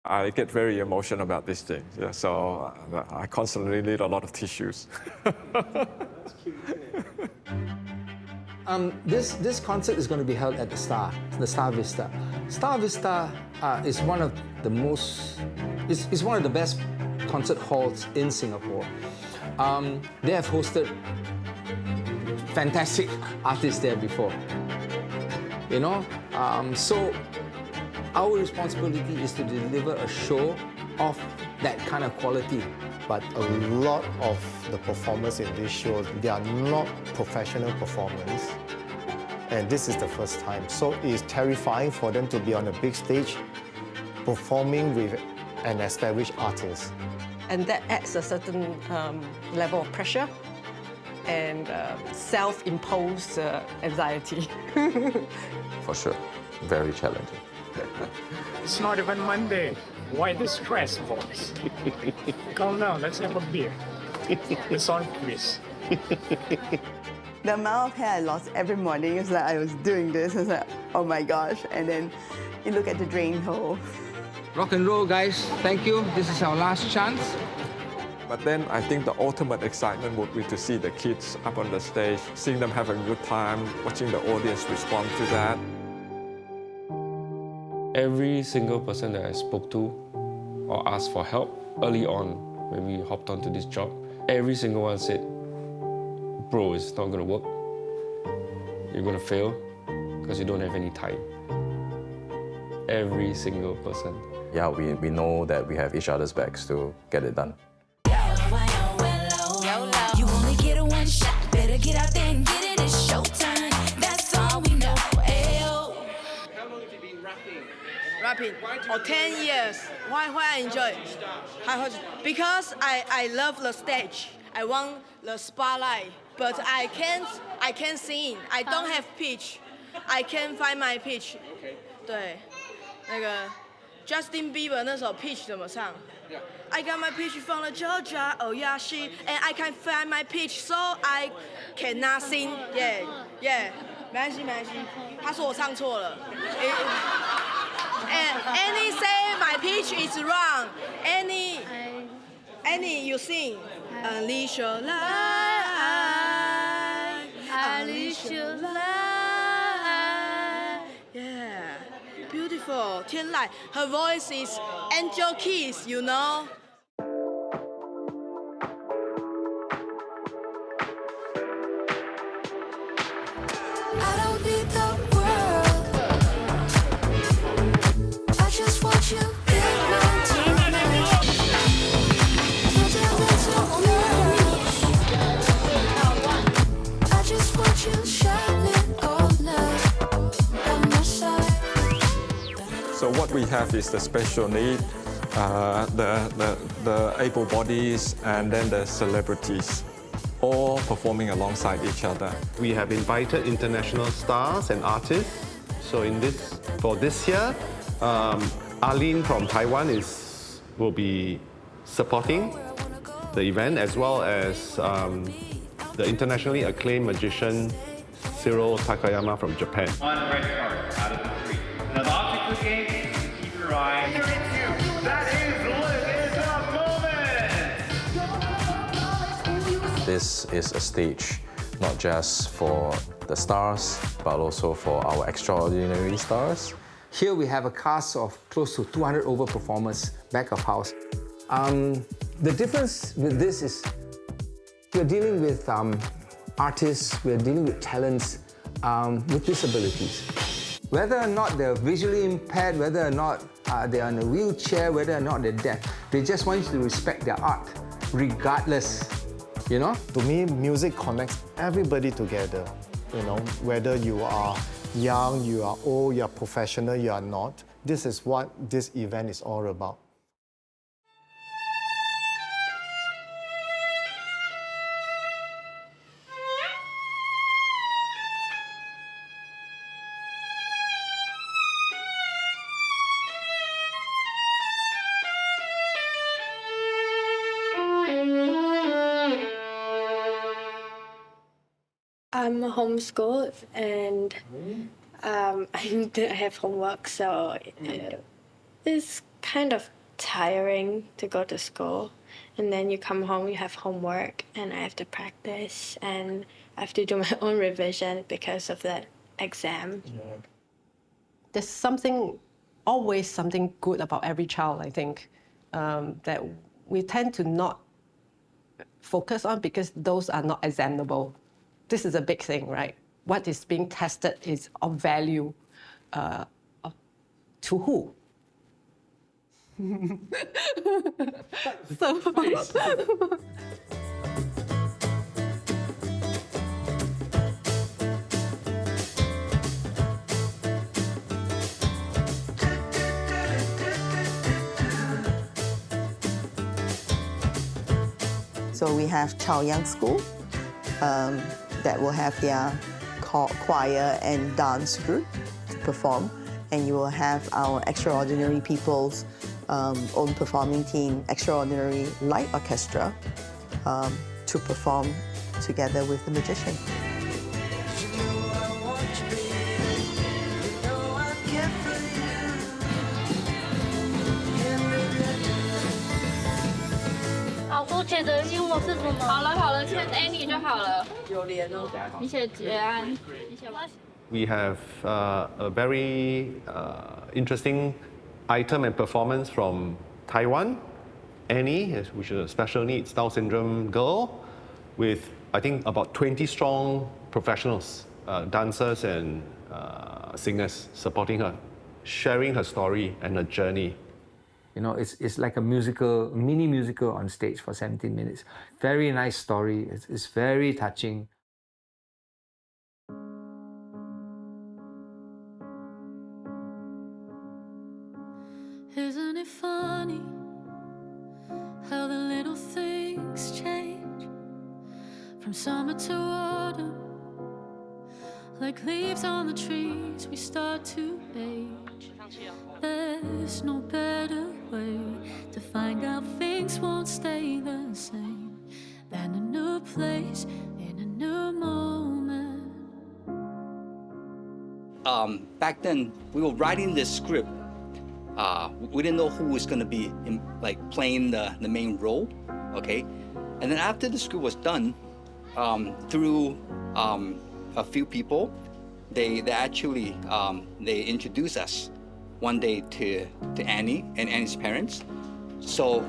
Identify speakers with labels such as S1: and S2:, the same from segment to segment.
S1: I get very emotional about these things, yeah, so I constantly need a lot of tissues.
S2: This concert is going to be held at the Star Vista. Star Vista is one of the is one of the best concert halls in Singapore. They have hosted fantastic artists there before. You know, so our responsibility is to deliver a show of that kind of quality.
S3: But a lot of the performers in this show, they are not professional performers. And this is the first time. So it's terrifying for them to be on a big stage performing with an established artist.
S4: And that adds a certain level of pressure and self-imposed anxiety.
S5: For sure, very challenging.
S6: It's not even Monday. Why the stress, folks? Calm down, let's have a beer. It's on quiz.
S7: The amount of hair I lost every morning is like I was doing this. It's like, oh my gosh. And then you look at the drain hole.
S2: Rock and roll, guys. Thank you. This is our last chance.
S1: But then I think the ultimate excitement would be to see the kids up on the stage, seeing them have a good time, watching the audience respond to that.
S8: Every single person that I spoke to or asked for help early on when we hopped onto this job, every single one said, bro, it's not going to work. You're going to fail because you don't have any time. Every single person.
S5: Yeah, we know that we have each other's backs to get it done.
S9: You only get a one shot, better get out there and get it, it's showtime. That's all we know. Ayo.
S10: How long have you been rapping?
S11: Rapping for 10 years. Why I enjoy it? Because I love the stage. I want the spotlight, but I can't sing. I don't have pitch. I can't find my pitch.
S10: Okay.
S11: 对，那个 Justin Bieber 那首 pitch 怎么唱？ I got my pitch from the Georgia, oh yeah, she, and I can't find my pitch, so I cannot sing. Yeah, 没关系，他说我唱错了。And Annie say my pitch is wrong. Annie, you sing. Unleash your light, unleash your light. Yeah, beautiful. 天籁, her voice is angel keys, you know.
S9: I don't need the world. I just want you in my life. I just want you shining all night by my side.
S1: So what we have is the special need, the able-bodies, and then the celebrities, all performing alongside each other.
S12: We have invited international stars and artists. So for this year, Arlene from Taiwan will be supporting the event, as well as the internationally acclaimed magician Cyril Takayama from Japan.
S10: One red card out of the 3. Another object to game, keep your eye. That is Live in the Moment!
S5: This is a stage not just for the stars, but also for our extraordinary stars.
S2: Here we have a cast of close to 200 over performers back of house. The difference with this is we're dealing with artists, we're dealing with talents with disabilities. Whether or not they're visually impaired, whether or not they're in a wheelchair, whether or not they're deaf, they just want you to respect their art, regardless, you know?
S3: To me, music connects everybody together. You know, whether you are young, you are old, you are professional, you are not. This is what this event is all about.
S13: I'm homeschooled and I don't have homework, so it's kind of tiring to go to school. And then you come home, you have homework, and I have to practice, and I have to do my own revision because of that exam.
S4: There's always something good about every child, I think, that we tend to not focus on because those are not examinable. This is a big thing, right? What is being tested is of value to who?
S7: So we have Chaoyang School that will have their choir and dance group to perform, and you will have our Extraordinary People's own performing team, Extraordinary Light Orchestra, to perform together with the magician.
S12: We have a very interesting item and performance from Taiwan, Annie, which is a special needs Down syndrome girl, with I think about 20 strong professionals, dancers and singers supporting her, sharing her story and her journey.
S2: You know, it's like a musical, mini musical on stage for 17 minutes. Very nice story. It's very touching.
S9: Isn't it funny how the little things change from summer to autumn? Like leaves on the trees, we start to age. There's no better way to find out things won't stay the same than a new place in a new moment.
S14: Back then, we were writing this script. We didn't know who was going to be playing the main role, okay? And then after the script was done, through a few people, they actually they introduced us one day to Annie and Annie's parents. So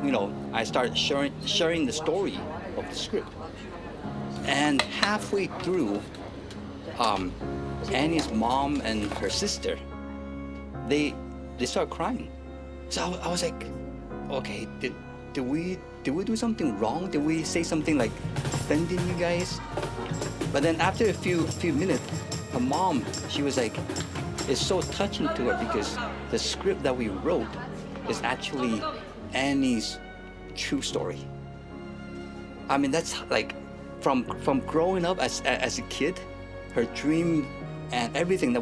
S14: I started sharing the story of the script, and halfway through, Annie's mom and her sister, they started crying. So I was like, okay, did we do something wrong? Did we say something like offending you guys? But then after a few minutes, her mom, she was like, it's so touching to her because the script that we wrote is actually Annie's true story. I mean, that's like from growing up as a kid, her dream and everything that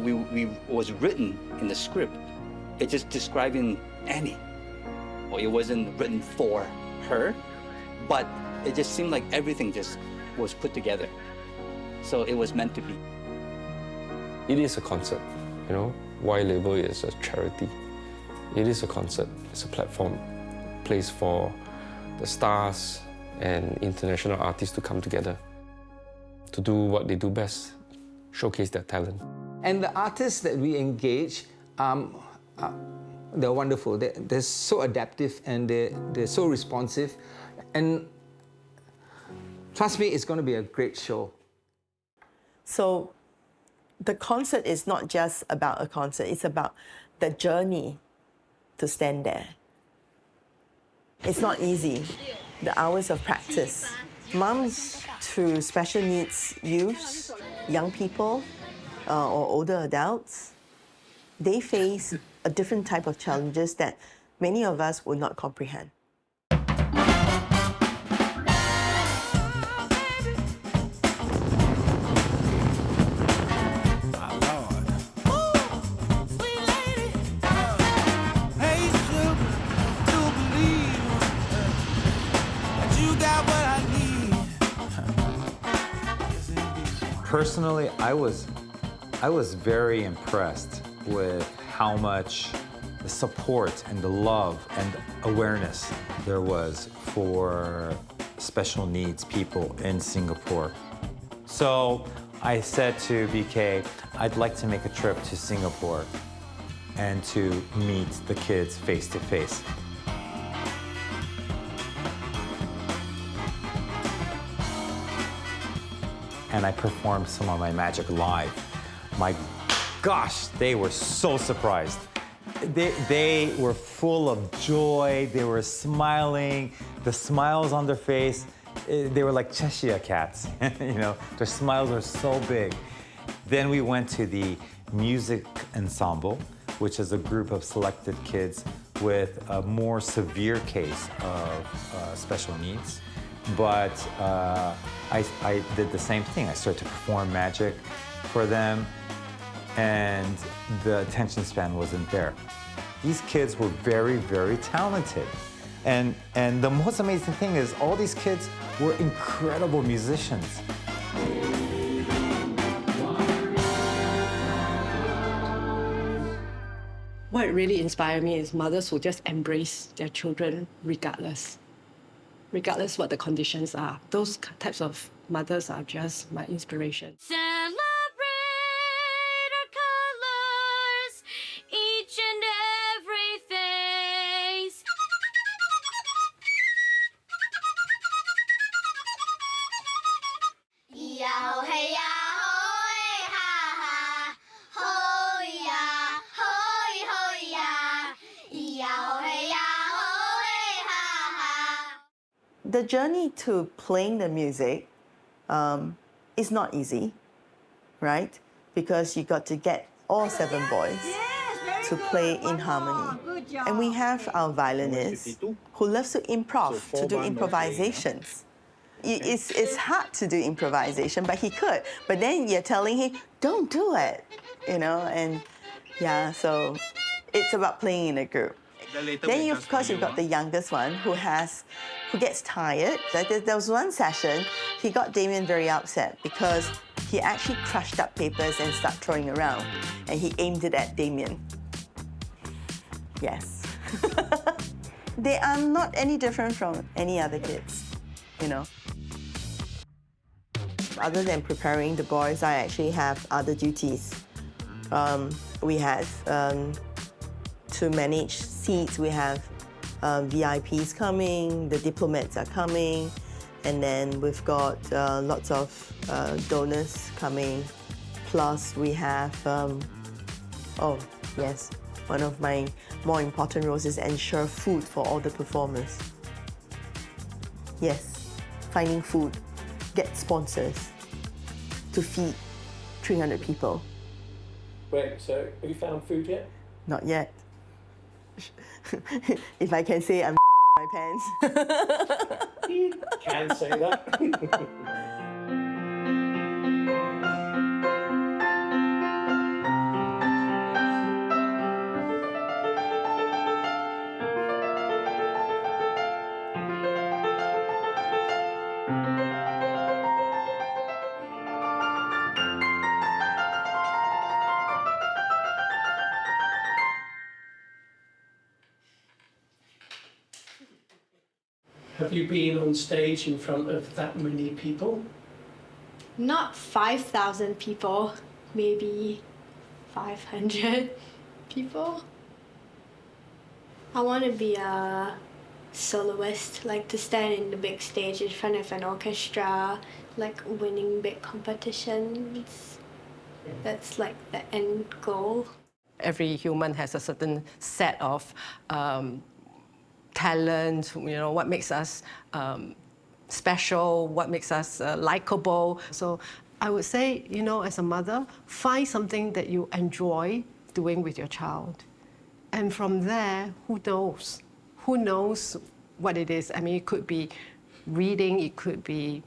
S14: was written in the script, it's just describing Annie. Well, it wasn't written for her, but it just seemed like everything just was put together. So it was meant to be.
S8: It is a concert, Why label it as a charity? It is a concert. It's a platform, place for the stars and international artists to come together to do what they do best, showcase their talent.
S2: And the artists that we engage, they're wonderful. They're so adaptive and they're so responsive. And trust me, it's going to be a great show.
S7: So the concert is not just about a concert, it's about the journey to stand there. It's not easy, the hours of practice. Moms to special needs youths, young people, or older adults, they face a different type of challenges that many of us would not comprehend.
S15: Personally, I was very impressed with how much the support and the love and awareness there was for special needs people in Singapore. So I said to BK, I'd like to make a trip to Singapore and to meet the kids face to face. And I performed some of my magic live. My gosh, they were so surprised. They were full of joy, they were smiling, the smiles on their face, they were like Cheshire cats, you know, their smiles were so big. Then we went to the music ensemble, which is a group of selected kids with a more severe case of special needs. But I did the same thing. I started to perform magic for them, and the attention span wasn't there. These kids were very, very talented. And the most amazing thing is all these kids were incredible musicians.
S4: What really inspired me is mothers who just embrace their children regardless what the conditions are. Those types of mothers are just my inspiration.
S9: Celebrate our colors, each and every face. Yow hey yow hey ha ha, ho ya, ho ya, yow hey yow hey ha ha.
S7: The journey to playing the music is not easy, right? Because you got to get all 7 boys to play in harmony. And we have our violinist who loves to improv, to do improvisations. It's hard to do improvisation, but he could. But then you're telling him, don't do it, you know? And yeah, so it's about playing in a group. Then, of course, you've got the youngest one who gets tired. There was one session, he got Damien very upset because he actually crushed up papers and started throwing around. And he aimed it at Damien. Yes. They are not any different from any other kids, you know. Other than preparing the boys, I actually have other duties. We have to manage seats, we have VIPs coming, the diplomats are coming, and then we've got lots of donors coming. Plus we have, oh yes, one of my more important roles is ensure food for all the performers. Yes, finding food, get sponsors to feed 300 people.
S6: Wait, so have you found food yet?
S7: Not yet. If I can say I'm my pants.
S6: Can say that. Have you been on stage in front of that many people?
S13: Not 5,000 people, maybe 500 people. I want to be a soloist, like to stand in the big stage in front of an orchestra, like winning big competitions. That's like the end goal.
S4: Every human has a certain set of talent, you know, what makes us special, what makes us likable. So I would say, you know, as a mother, find something that you enjoy doing with your child. And from there, who knows? Who knows what it is? I mean, it could be reading, it could be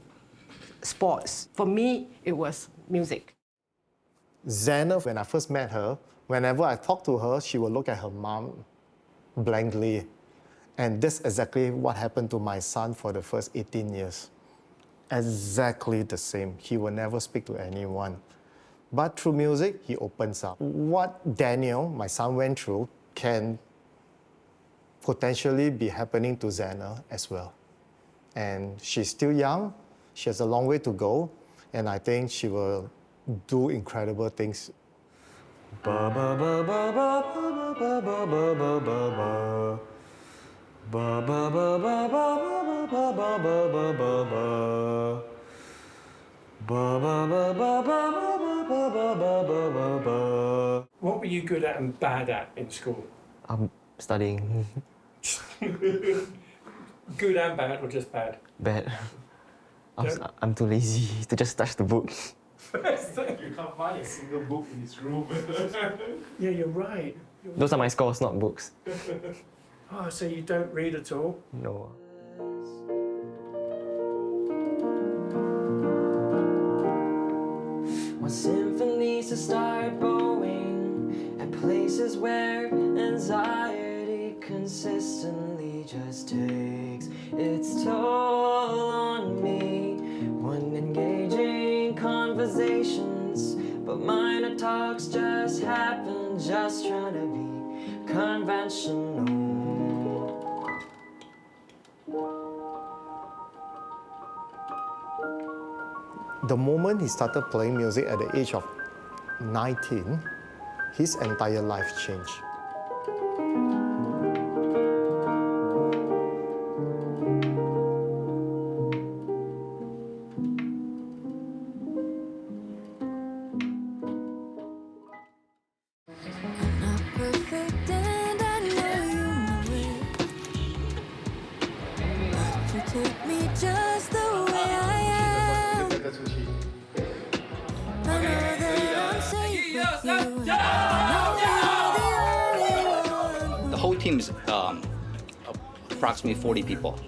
S4: sports. For me, it was music.
S3: Xana, when I first met her, whenever I talk to her, she will look at her mom blankly. And that's exactly what happened to my son for the first 18 years. Exactly the same. He will never speak to anyone. But through music, he opens up. What Daniel, my son, went through can potentially be happening to Xana as well. And she's still young, she has a long way to go, and I think she will do incredible things.
S16: Ba ba ba ba ba ba ba ba ba ba ba ba. Ba ba ba ba ba ba ba ba ba ba ba ba. Ba ba ba ba ba ba ba ba ba ba ba.
S6: What were you good at and bad at in school?
S17: Studying.
S6: Good and bad, or just bad?
S17: Bad. I'm too lazy to just touch the book.
S6: You can't find a single book in this room. Yeah, you're right.
S17: Those are my scores, not books.
S6: Oh, so you don't read at all?
S17: No.
S16: Want symphonies to start bowing at places where anxiety consistently just takes its toll on me. Want engaging conversations, but minor talks just happen, just trying to be conventional.
S3: The moment he started playing music at the age of 19, his entire life changed.
S9: Perfect and I know you know it. You take me just the way I am. I know that I'm safe with you. I know you're the only one.
S14: The whole team is approximately 40 people.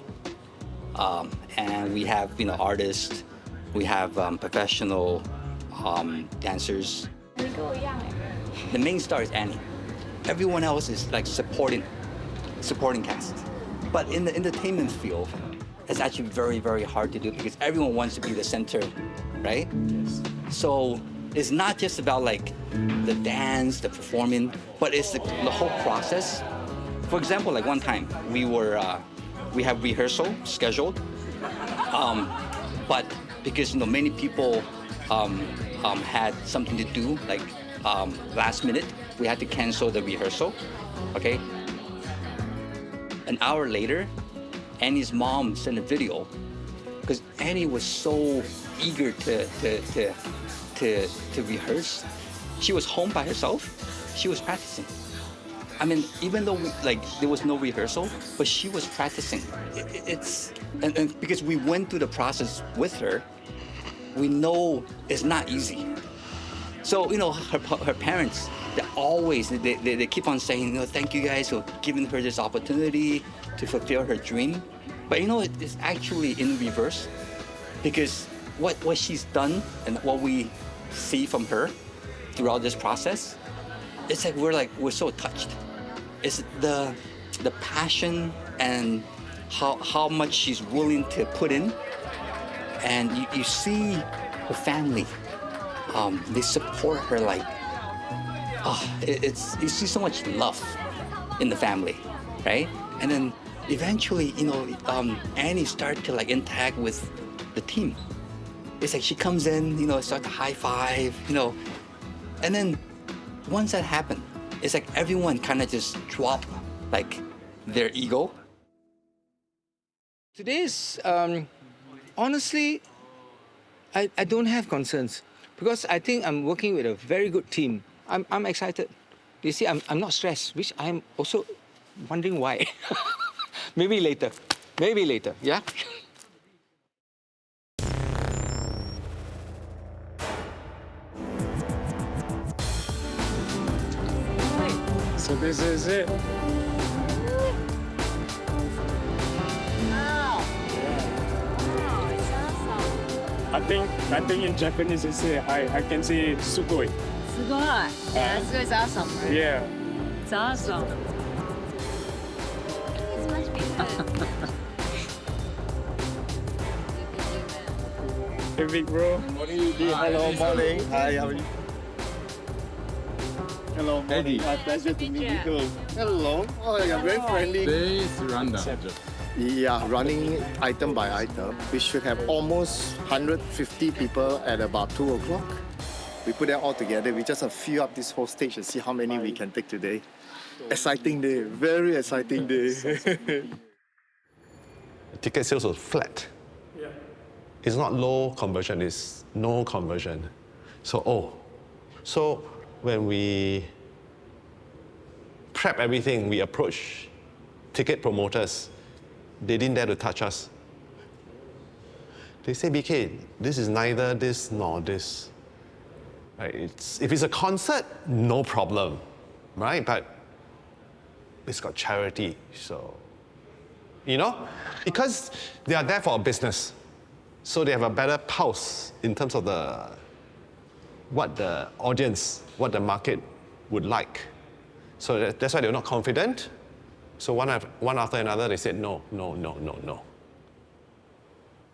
S14: And we have, artists, we have professional dancers. The main star is Annie. Everyone else is like supporting cast. But in the entertainment field, it's actually very, very hard to do because everyone wants to be the center, right? Yes. So it's not just about like the dance, the performing, but it's the whole process. For example, like one time we have rehearsal scheduled, but because many people had something to do, like last minute, we had to cancel the rehearsal. Okay. An hour later, Annie's mom sent a video because Annie was so eager to rehearse. She was home by herself. She was practicing. I mean, even though there was no rehearsal, but she was practicing. And because we went through the process with her, we know it's not easy. So her parents, they keep on saying, thank you guys for giving her this opportunity to fulfill her dream. But it's actually in reverse, because what she's done and what we see from her throughout this process, it's like we're so touched. It's the passion and how much she's willing to put in, and you see her family. They support her like, you see so much love in the family, right? And then eventually, Annie started to interact with the team. It's like she comes in, start to high five, and then once that happened, it's like everyone kind of just drop their ego.
S2: Today's, honestly, I don't have concerns because I think I'm working with a very good team. I'm excited. You see, I'm not stressed, which I'm also wondering why. Maybe later, yeah?
S6: So this is it. I think in Japanese they say I can say sugoi.
S18: Sugoi. Yeah, sugoi is awesome. Right?
S6: Yeah.
S18: It's awesome.
S9: It's much bigger.
S6: Hey, big bro.
S12: Morning. Hello, morning. Hi, how are you?
S19: Hello, Eddie. Pleasure to meet you. Hello. Oh, you're very friendly.
S20: This rundown.
S19: Yeah, running item by item. We should have almost 150 people at about 2 o'clock. We put that all together. We just fill up this whole stage and see how many we can take today. Exciting day. Very exciting day.
S12: Ticket sales was flat.
S6: Yeah.
S12: It's not low conversion, it's no conversion. So when we prep everything, we approach ticket promoters, they didn't dare to touch us. They say, BK, this is neither this nor this. Right? If it's a concert, no problem, right? But it's got charity, so, you know? Because they are there for a business, so they have a better pulse in terms of what the audience, what the market would like. So that's why they're not confident. So one after another, they said, no, no, no, no, no.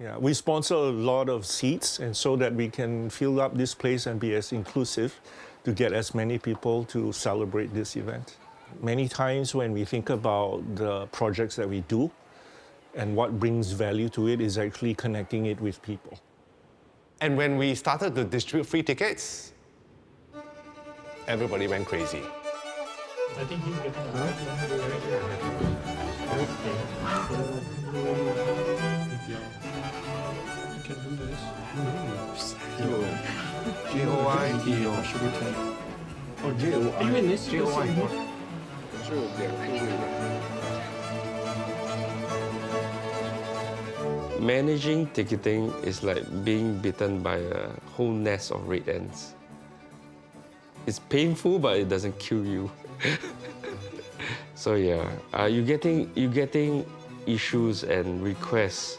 S21: Yeah, we sponsor a lot of seats, and so that we can fill up this place and be as inclusive to get as many people to celebrate this event. Many times when we think about the projects that we do and what brings value to it is actually connecting it with people.
S12: And when we started to distribute free tickets, everybody went crazy.
S6: I think he's getting You can do this.
S19: J-O-I.
S6: Oh, J-O-I. Even this
S19: J-O-I.
S8: Managing ticketing is like being bitten by a whole nest of red ants. It's painful, but it doesn't kill you. So yeah, you're getting issues and requests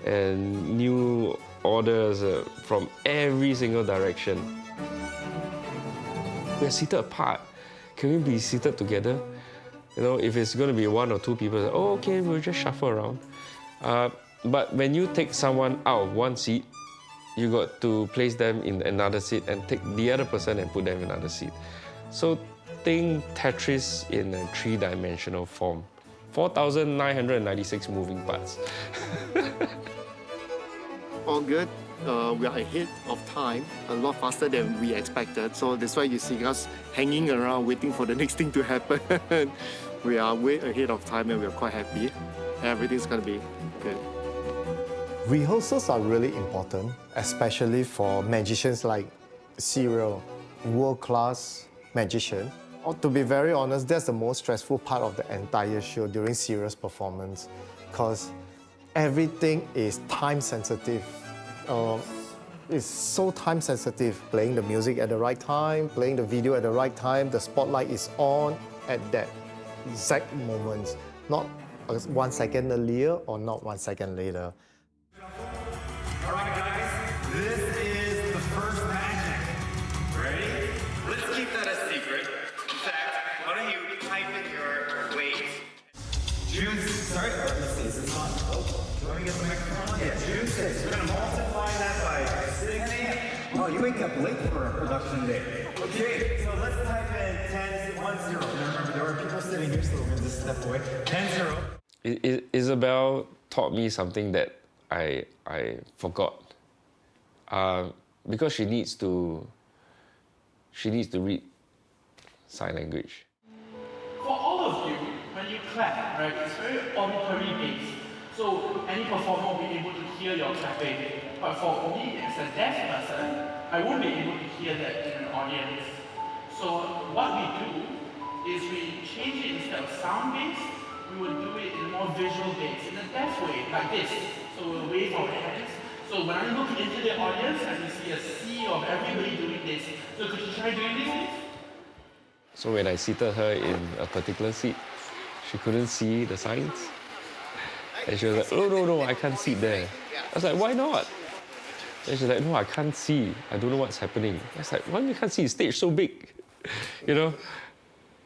S8: and new orders from every single direction. We're seated apart. Can we be seated together? You know, if it's going to be 1 or 2 people, oh, okay, we'll just shuffle around. But when you take someone out of one seat, you got to place them in another seat and take the other person and put them in another seat. So think Tetris in a 3-dimensional form. 4,996 moving parts.
S19: All good. We are ahead of time, a lot faster than we expected. So that's why you see us hanging around waiting for the next thing to happen. We are way ahead of time and we are quite happy. Everything's going to be good. Rehearsals are really important, especially for magicians like Cyril, world-class magician. Or to be very honest, that's the most stressful part of the entire show during Cyril's performance, because everything is time sensitive. It's so time sensitive. Playing the music at the right time, playing the video at the right time, the spotlight is on at that exact moment, not 1 second earlier or not 1 second later.
S10: All right, guys, this is the first magic. Ready? Let's keep that a secret. In fact, why don't you type in your weight? June, sorry, let's see, is this on? Oh, do I get the microphone on? Yeah, June 6th. We're going to multiply that by 60. Oh, you wake up late for a production day. Okay, so let's type in 10, 1, 0. Now remember, there are people sitting here, so we're going to just step away. 10, 0.
S8: Isabel taught me something that I forgot, because she needs to read sign language.
S22: For all of you, when you clap, right, it's very auditory based. So any performer will be able to hear your clapping. But for me as a deaf person, I won't be able to hear that in an audience. So what we do is we change it instead of sound based, we will do it in a more visual based, in a deaf way, like this. So we'll wave our hands. So when I look into the audience, I can see a sea of everybody doing this. So could you try doing this, please?
S8: So when I seated her in a particular seat, she couldn't see the signs. And she was like, oh, no, I can't sit there. I was like, why not? And she's like, no, I can't see. I don't know what's happening. I was like, why you can't see? The stage so big, you know?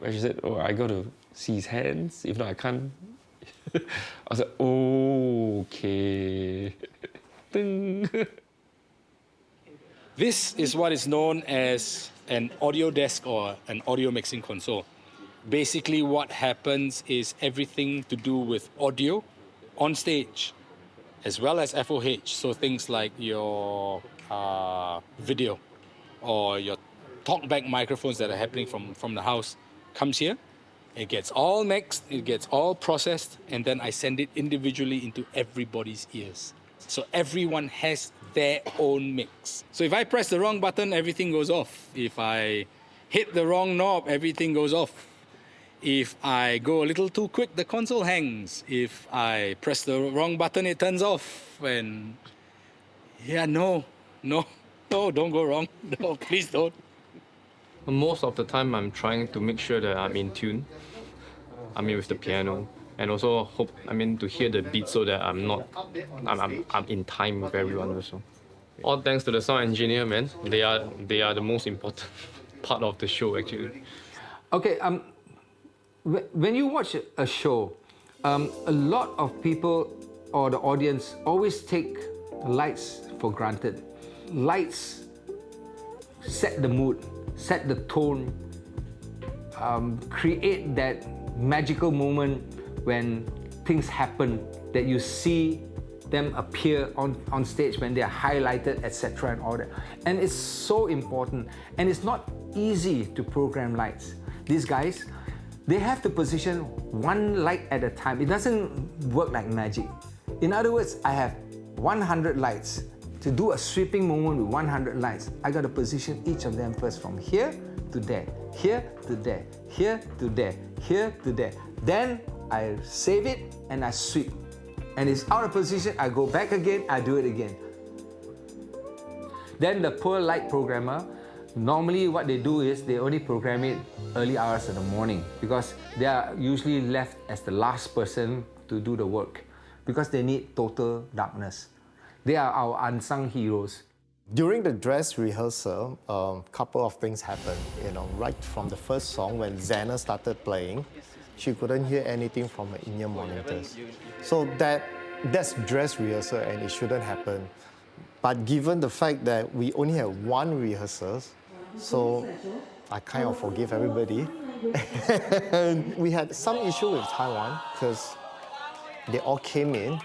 S8: And she said, oh, I got to see his hands. If not, I can't. I was like, oh, okay.
S23: This is what is known as
S11: an audio desk or an audio mixing console. Basically, what happens is everything to do with audio on stage, as well as FOH. So things like your video or your talkback microphones that are happening from the house comes here. It gets all mixed, it gets all processed, and then I send it individually into everybody's ears. So everyone has their own mix. So if I press the wrong button, everything goes off. If I hit the wrong knob, everything goes off. If I go a little too quick, the console hangs. If I press the wrong button, it turns off. And yeah, no, don't go wrong. No, please don't.
S8: Most of the time, I'm trying to make sure that I'm in tune. With the piano, and also to hear the beat so that I'm in time with everyone also. All thanks to the sound engineer, man. They are the most important part of the show, actually.
S2: Okay, when you watch a show, a lot of people or the audience always take lights for granted. Lights set the mood, set the tone, create that magical moment when things happen, that you see them appear on stage when they are highlighted, etc. and all that. And it's so important. And it's not easy to program lights. These guys, they have to position one light at a time. It doesn't work like magic. In other words, I have 100 lights. To do a sweeping moment with 100 lights, I got to position each of them first from here to there, here to there, here to there, here to there. Then I save it and I sweep. And it's out of position, I go back again, I do it again. Then the poor light programmer, normally what they do is they only program it early hours in the morning because they are usually left as the last person to do the work because they need total darkness. They are our unsung heroes.
S3: During the dress rehearsal, a couple of things happened. Right from the first song, when Xana started playing, she couldn't hear anything from her in-ear monitors. So that's dress rehearsal and it shouldn't happen. But given the fact that we only have one rehearsal, so I kind of forgive everybody. And we had some issue with Taiwan because they all came in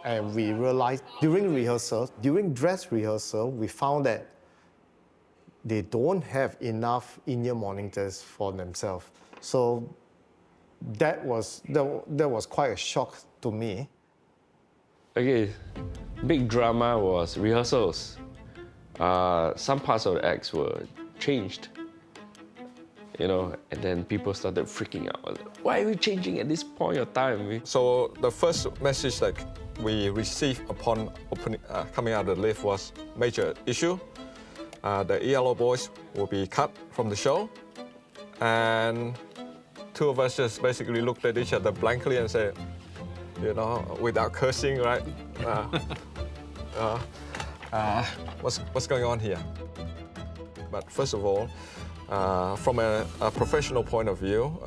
S3: and we realized during dress rehearsal, we found that they don't have enough in-ear monitors for themselves. So that was quite a shock to me.
S8: Okay, big drama was rehearsals. Some parts of the acts were changed, and then people started freaking out. Why are we changing at this point of time?
S1: So the first message that we received upon coming out of the lift was major issue. The ELO boys will be cut from the show. And two of us just basically looked at each other blankly and said, without cursing, right? What's going on here? But first of all, from a professional point of view,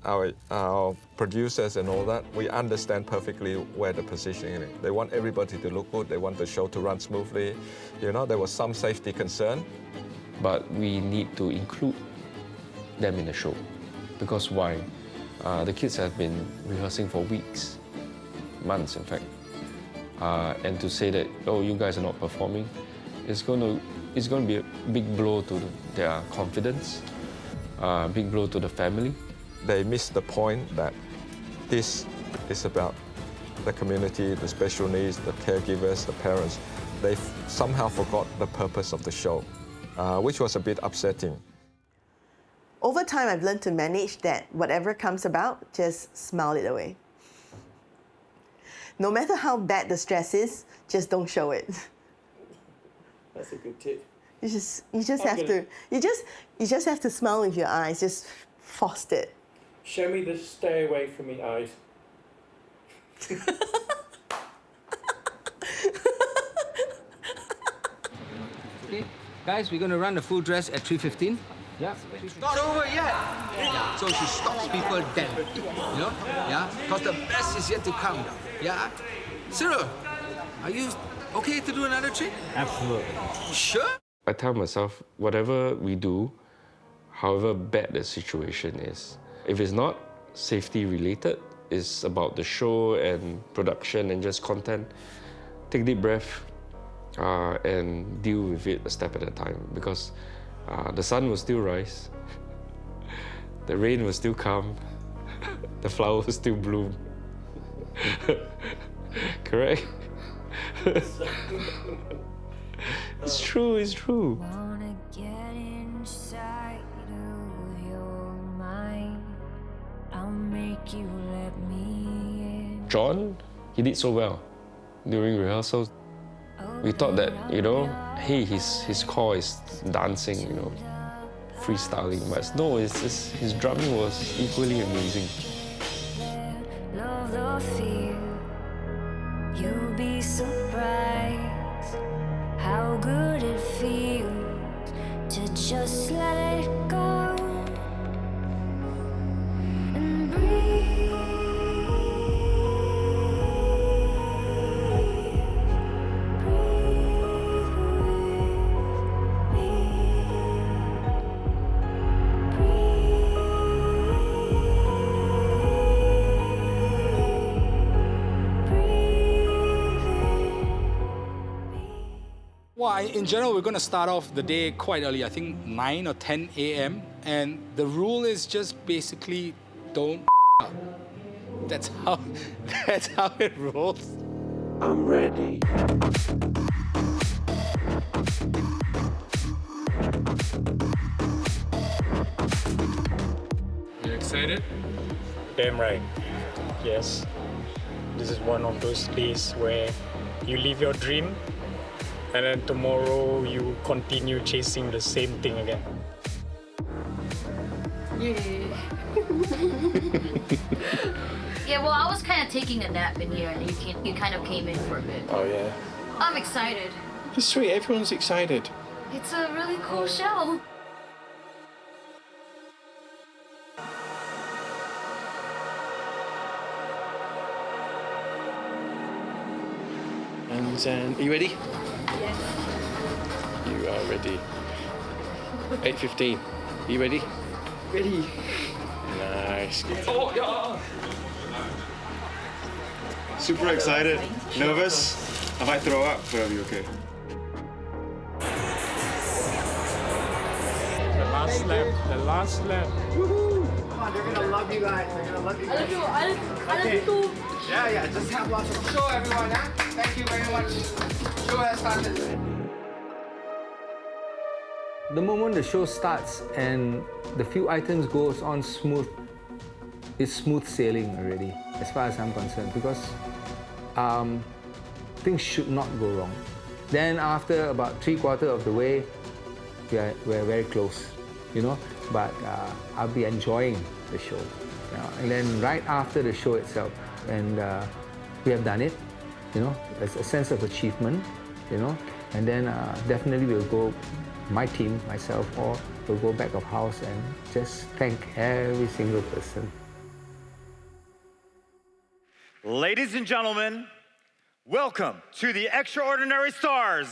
S1: our producers and all that, we understand perfectly where the positioning is. They want everybody to look good. They want the show to run smoothly. There was some safety concern.
S8: But we need to include them in the show. Because why? The kids have been rehearsing for weeks, months in fact. And to say that, oh, you guys are not performing, it's going to be a big blow to their confidence, big blow to the family.
S1: They missed the point that this is about the community, the special needs, the caregivers, the parents. They somehow forgot the purpose of the show, which was a bit upsetting.
S7: Over time, I've learned to manage that whatever comes about, just smile it away. No matter how bad the stress is, just don't show it.
S22: That's a good tip.
S7: You just have to smile with your eyes, just force it.
S22: Show me the stay away from me eyes.
S2: Okay, guys, we're going to run the full dress at 3:15. Yeah. Not over yet. So she stops people then. Yeah. Because the best is yet to come. Yeah. Cyril, are you okay to do another trick?
S17: Absolutely.
S2: Sure.
S8: I tell myself, whatever we do, however bad the situation is, if it's not safety related, it's about the show and production and just content, take a deep breath and deal with it a step at a time, because the sun will still rise, the rain will still come, the flowers will still bloom. Correct? It's true, it's true.
S9: Wanna get inside of your mind. I'll make you let me in.
S8: John, he did so well during rehearsals. We thought that, hey, his core is dancing, freestyling, but no, his drumming was equally amazing.
S9: Love the feel. You'll be surprised how good it feels to just let it go and breathe.
S11: Well, in general, we're going to start off the day quite early, I think 9 or 10 a.m. And the rule is just basically don't up. That's how it rolls.
S5: I'm ready.
S11: You excited?
S6: Damn right. Yes. This is one of those days where you live your dream and then tomorrow you continue chasing the same thing again.
S18: Yeah, well, I was kind of taking a nap in here, and you kind of came in for a bit.
S16: Oh, yeah.
S18: I'm excited.
S16: It's sweet, everyone's excited.
S18: It's a really cool show.
S16: And are you ready?
S18: Yes.
S16: You are ready. 8:15. Are you ready?
S5: Ready.
S16: Nice.
S5: Oh, yeah.
S20: Super excited. Nervous? I might throw up, but I'll be okay.
S6: The last lap.
S5: Woohoo! Come on, they're gonna love you guys. They're gonna love you guys.
S18: I love you too.
S5: Yeah, just have lots of show, everyone, huh? Thank you very much. Show has started.
S2: The moment the show starts and the few items goes on smooth, it's smooth sailing already, as far as I'm concerned, because things should not go wrong. Then after about 3/4 of the way, we're very close, but I'll be enjoying the show. And then right after the show itself, and we have done it, there's a sense of achievement, and then definitely we'll go, my team, myself, or we'll go back of house and just thank every single person.
S10: Ladies and gentlemen, welcome to the Extraordinary Stars.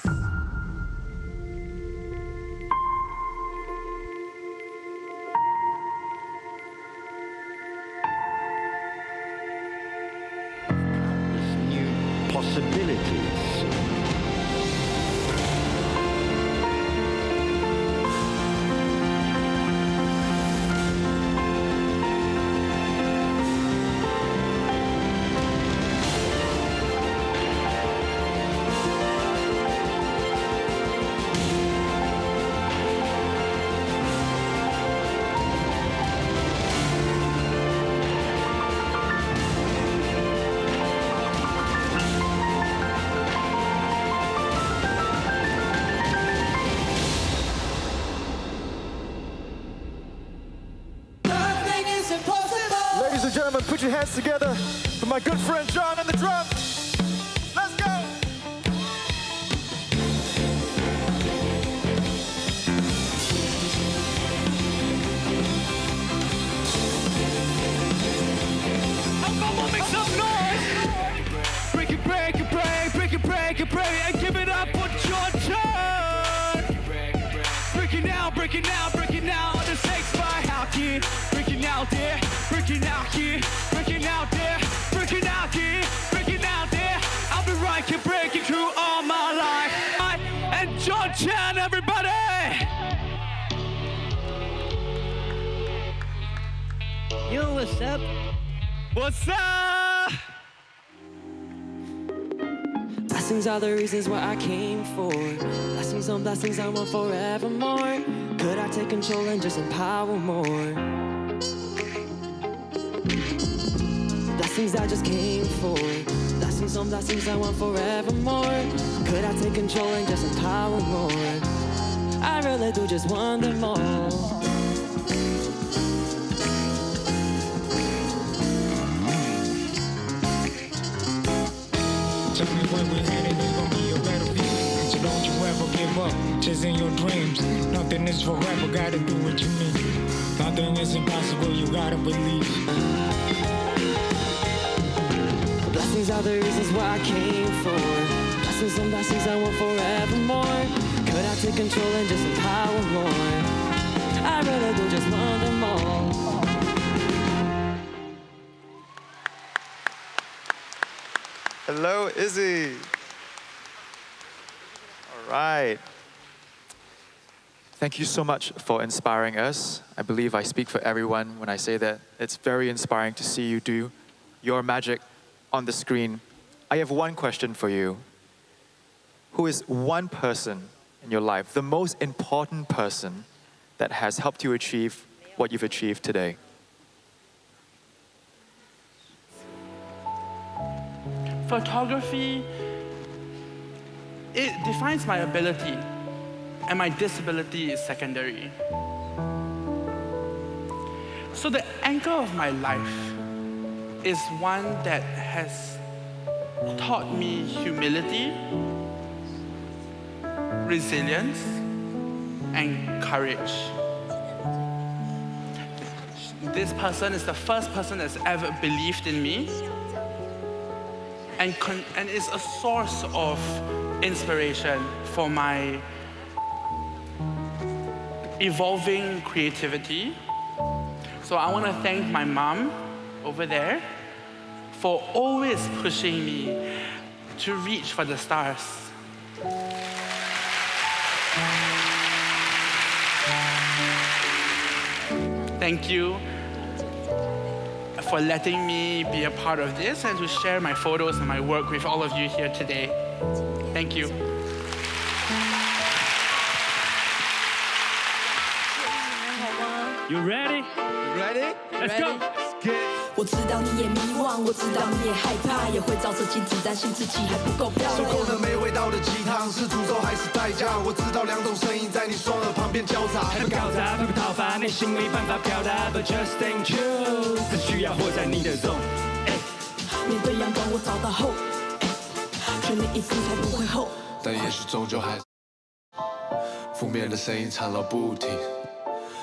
S5: New possibilities.
S10: Ladies and gentlemen, put your hands together for my good friend John on the drum. Let's go!
S5: Everyone make some noise! Break it, break it, break, break it, break it, break, and give it up for John.
S22: breaking out on the stakes by out here, breaking out there, breaking out here, breaking out there, breaking out here, breaking out there. I'll be right here breaking through all my life. I and John Chan, everybody.
S13: Yo, what's up?
S22: What's up?
S13: Blessings are the reasons why I came for. Blessings on blessings, I want forevermore. Could I take control and just empower more? Blessings I just came for. Blessings on blessings, I want forevermore. Could I take control and just empower more? I really do just want them all.
S15: Tell me where we're headed, it's gonna be a better view. So don't you ever give up, just in your dreams. Nothing is forever, gotta do what you mean. Nothing is impossible, you gotta believe.
S13: Blessings are the reasons why I came for. Blessings and blessings I want forevermore. Could I take control and just empower more? I really do just want them all.
S23: Hello, Izzy. All right. Thank you so much for inspiring us. I believe I speak for everyone when I say that it's very inspiring to see you do your magic on the screen. I have one question for you. Who is one person in your life, the most important person that has helped you achieve what you've achieved today?
S22: Photography, it defines my ability, and my disability is secondary. So the anchor of my life is one that has taught me humility, resilience, and courage. This person is the first person that's ever believed in me, and is a source of inspiration for my evolving creativity. So I want to thank my mom over there for always pushing me to reach for the stars. Thank you for letting me be a part of this and to share my photos and my work with all of you here today. Thank you. You ready?
S13: Ready?
S22: Let's go.
S24: 我知道你也迷惘，我知道你也害怕，也会造成金子，担心自己还不够漂亮。
S25: 受够了没味道的鸡汤，是诅咒还是代价？我知道两种声音在你双耳旁边交杂。
S15: 还不搞砸，还不讨伐，内心没办法表达 ，But just ain't true， 只需要活在你的 zone。
S24: 面对阳光，我找到后，全力以赴才不会后。
S25: 但也许终究还负面的声音缠绕不停。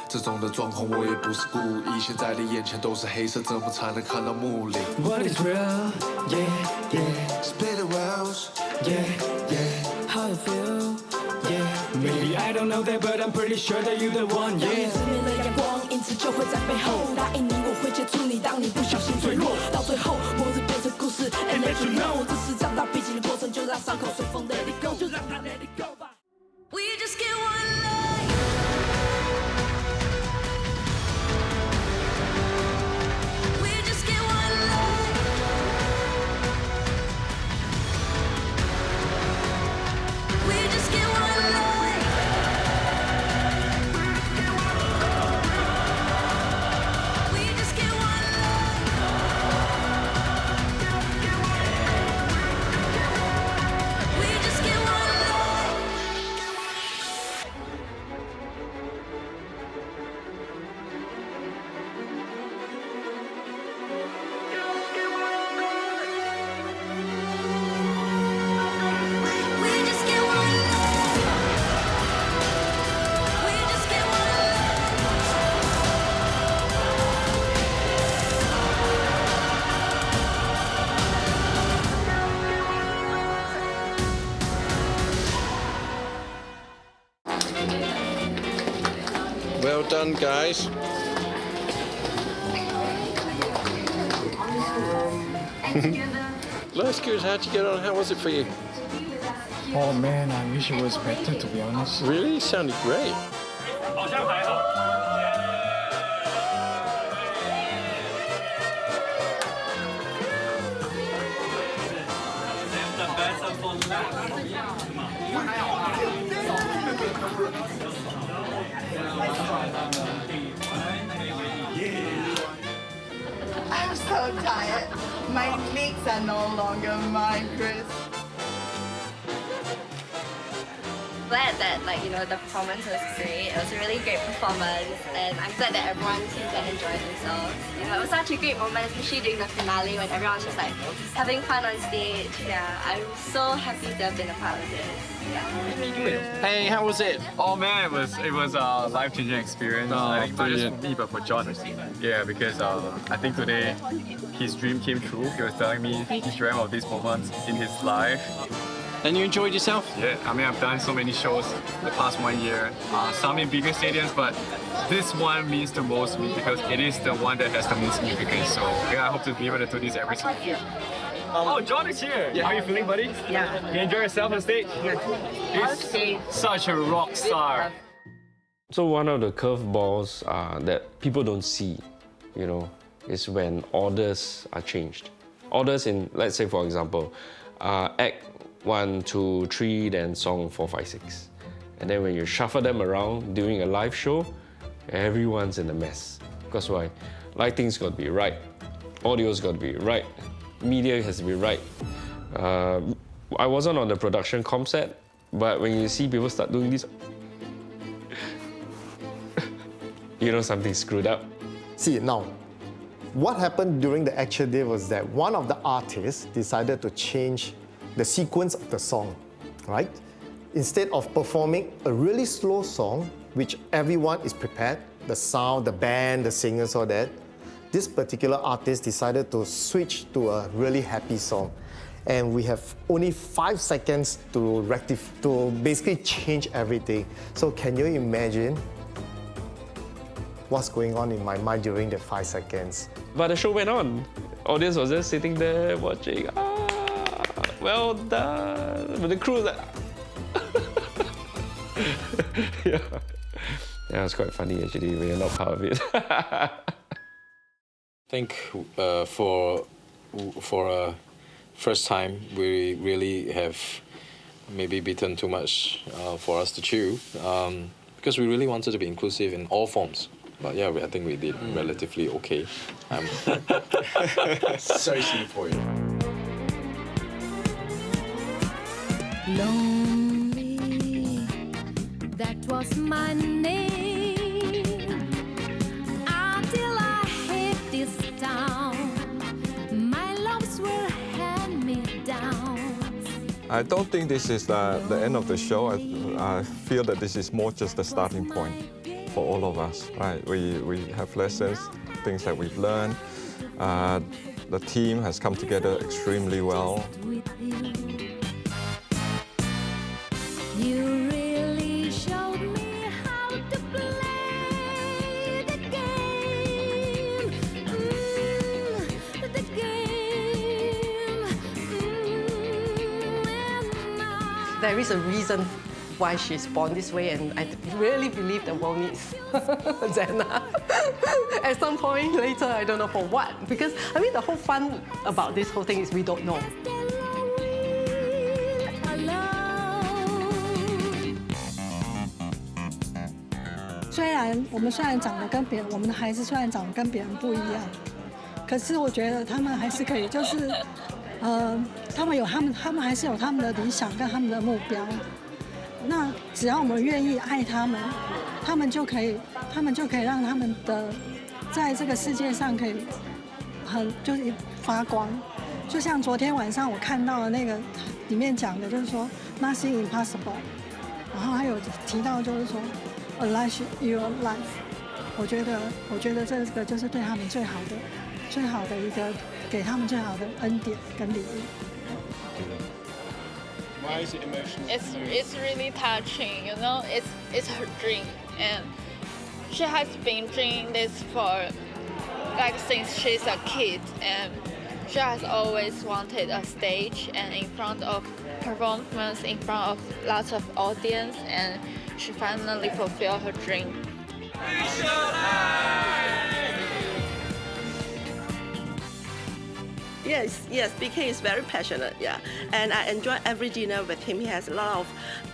S25: 这种的状况我也不是故意，现在的眼前都是黑色，怎么才能看到幕里
S15: What is real? Yeah, yeah.
S25: Split the worlds.
S15: Yeah, yeah.
S24: How you feel?
S15: Yeah. Maybe I don't know that, but I'm pretty sure that you're the one.
S24: 当你
S15: Yeah.
S24: 自灭了阳光，因此就会在背后答应你，我会接住你。当你不小心坠落，到最后末日变成故事 ，and let you know， 这是长大必经的过程，就让伤口随风 let it go， 就让它 let it go 吧。
S9: We just get one life. We just get one life. We just get one life. We just get one life. We
S4: on, guys. That's good. How'd you get on? How was it for you?
S15: Oh man, I wish it was better, to be honest.
S4: Really? It sounded great.
S12: I'm so tired. My legs are no longer mine, Chris.
S14: Glad that the performance was great. It was a really great performance, and I'm glad that everyone seemed to enjoy themselves. It was such a great moment, especially during the finale when everyone was just having fun on stage. Yeah, I'm so happy to have been a part of this. Yeah.
S4: Hey, how was it?
S19: Oh man, it was a life-changing experience. I think not just for me, but for John. Yeah, because I think today his dream came true. He was telling me he dreamt of these moments in his life.
S4: And you enjoyed yourself?
S19: Yeah, I mean, I've done so many shows the past 1 year, some in bigger stadiums, but this one means the most to me because it is the one that has the most significance. So yeah, I hope to be able to do this every single year. Oh, John is here! Yeah. How are you feeling, buddy?
S14: Yeah.
S19: You enjoy yourself on stage?
S14: Yeah.
S19: He's such a rock star.
S8: So one of the curveballs that people don't see, is when orders are changed. Orders in, let's say for example, act 1, 2, 3, then song 4, 5, 6. And then when you shuffle them around during a live show, everyone's in a mess. Because why? Lighting's got to be right, audio's got to be right, media has to be right. I wasn't on the production comp set, but when you see people start doing this, something's screwed up.
S3: See, now, what happened during the actual day was that one of the artists decided to change the sequence of the song, right? Instead of performing a really slow song, which everyone is prepared, the sound, the band, the singers, all that, this particular artist decided to switch to a really happy song. And we have only 5 seconds to basically change everything. So can you imagine what's going on in my mind during the 5 seconds?
S8: But the show went on. Audience was just sitting there watching. Well done. But the crew was yeah, it's quite funny actually when you're not part of it.
S4: I think for a first time, we really have maybe bitten too much for us to chew because we really wanted to be inclusive in all forms. But yeah, I think we did relatively okay. Sorry for you.
S24: Lonely, that was my name. Until I hit this town, my loves were hand-me-downs.
S1: I don't think this is the end of the show. I feel that this is more just the starting point for all of us, right? We have lessons, things that we've learned. The team has come together extremely well.
S24: You really showed me how to play the game. The game.
S21: There is a reason why she's born this way, and I really believe the world needs Zena. At some point later, I don't know for what. Because, I mean, the whole fun about this whole thing is we don't know.
S26: 虽然我们长得跟别人，我们的孩子虽然长得跟别人不一样，可是我觉得他们还是可以，就是，他们还是有他们的理想跟他们的目标。那只要我们愿意爱他们，他们就可以让他们的在这个世界上可以就是发光。就像昨天晚上我看到的那个里面讲的，就是说 nothing impossible， 然后还有提到就是说。Alive your life， 我觉得这个就是对他们最好的一个，给他们最好的恩典跟礼物。
S27: Why is it emotional? It's really touching, you know. It's her dream, and
S6: She has been doing this for like since she's a kid, and she has always wanted a stage and in front of performance, in front of lots of audience, and she finally fulfilled her dream.
S7: Yes, BK is very passionate, yeah. And I enjoy every dinner with him. He has a lot of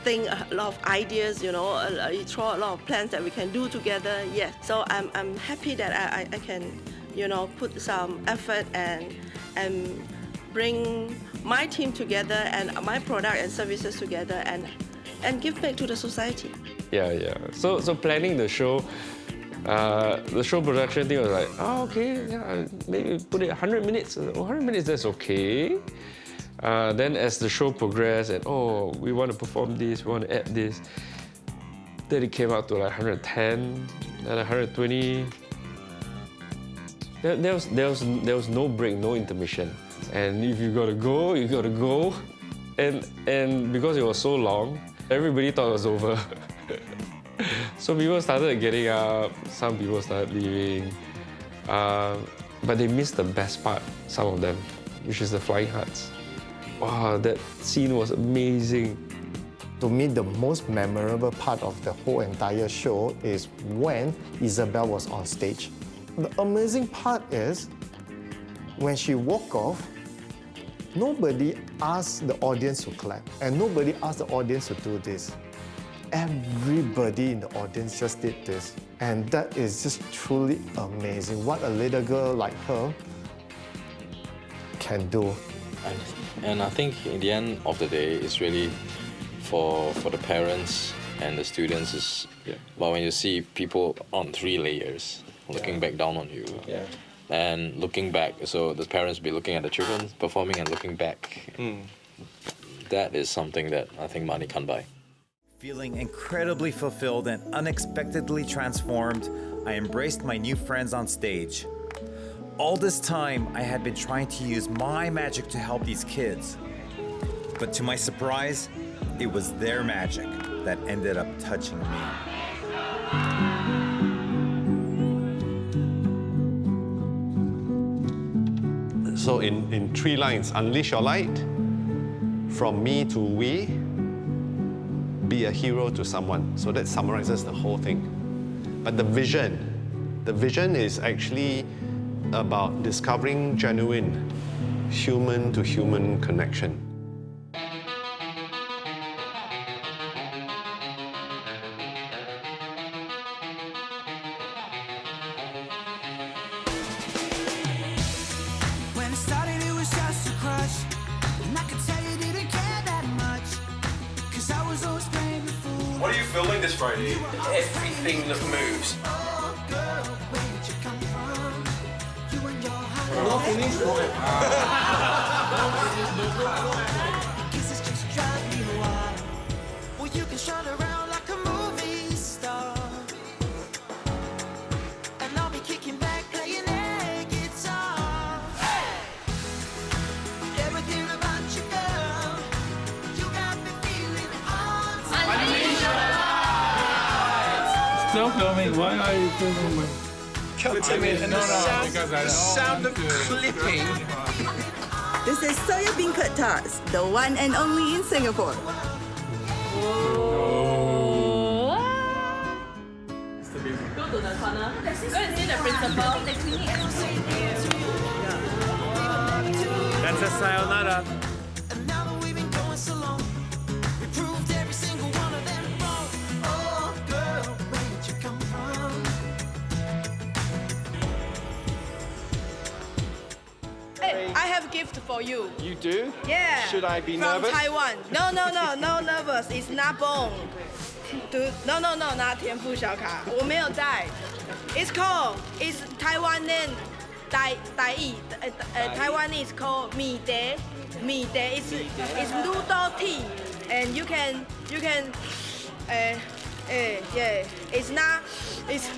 S7: things, a lot of ideas, you know. He throws a lot of plans that we can do together, yes. So I'm happy that I can, you know, put some effort and bring my team together and my product and services together and give back to the society.
S8: Yeah. So planning the show production thing was like, oh, okay, yeah, maybe put it 100 minutes. 100 minutes, that's okay. Then as the show progressed and, oh, we want to perform this, we want to add this, then it came out to like 110, then 120. There was no break, no intermission. And if you gotta go, you gotta go. And because it was so long, everybody thought it was over. So people started getting up, some people started leaving. But they missed the best part, some of them, which is the flying huts. Wow, that scene was amazing.
S3: To me, the most memorable part of the whole entire show is when Isabel was on stage. The amazing part is, when she walked off, nobody asked the audience to clap, and nobody asked the audience to do this. Everybody in the audience just did this. And that is just truly amazing. What a little girl like her can do.
S4: And I think in the end of the day, it's really for the parents and the students. But when you see people on 3 layers looking back down on you, and looking back, so the parents be looking at the children performing and looking back, that is something that I think money can't buy.
S11: Feeling incredibly fulfilled and unexpectedly transformed, I embraced my new friends on stage. All this time, I had been trying to use my magic to help these kids. But to my surprise, it was their magic that ended up touching me.
S16: So in 3 lines, unleash your light, from me to we, be a hero to someone. So that summarizes the whole thing. But the vision is actually about discovering genuine human-to-human connection.
S24: When it started, it was just a crush, and I could tell you didn't care that much, 'cause I was always playing the fool.
S10: What are you filming this Friday? Everything that moves.
S24: Kisses just drive me wild. Well, you can shut around like a movie star, and I'll be kicking back, playing air guitar. Everything about you, girl, you got me feeling on time.
S22: Still filming? Why are you filming?
S10: The sound of clipping.
S12: This is soya beancurd tarts, the one and only in Singapore.
S18: Go to the corner. Go and see the principal.
S11: That's a sayonara.
S24: And now that we've been going so long, we proved every single one of them wrong. Oh, girl, where did you come from?
S7: Hey, I have a gift for you.
S11: You do?
S7: Yeah.
S11: Should I be
S7: From
S11: nervous?
S7: Taiwan. No, nervous. It's not bone. No, not 天赋小卡，我没有带。It's called, it's Taiwan name, Taiwanese called mi de. It's noodle tea, and you can, yeah. It's not, it's.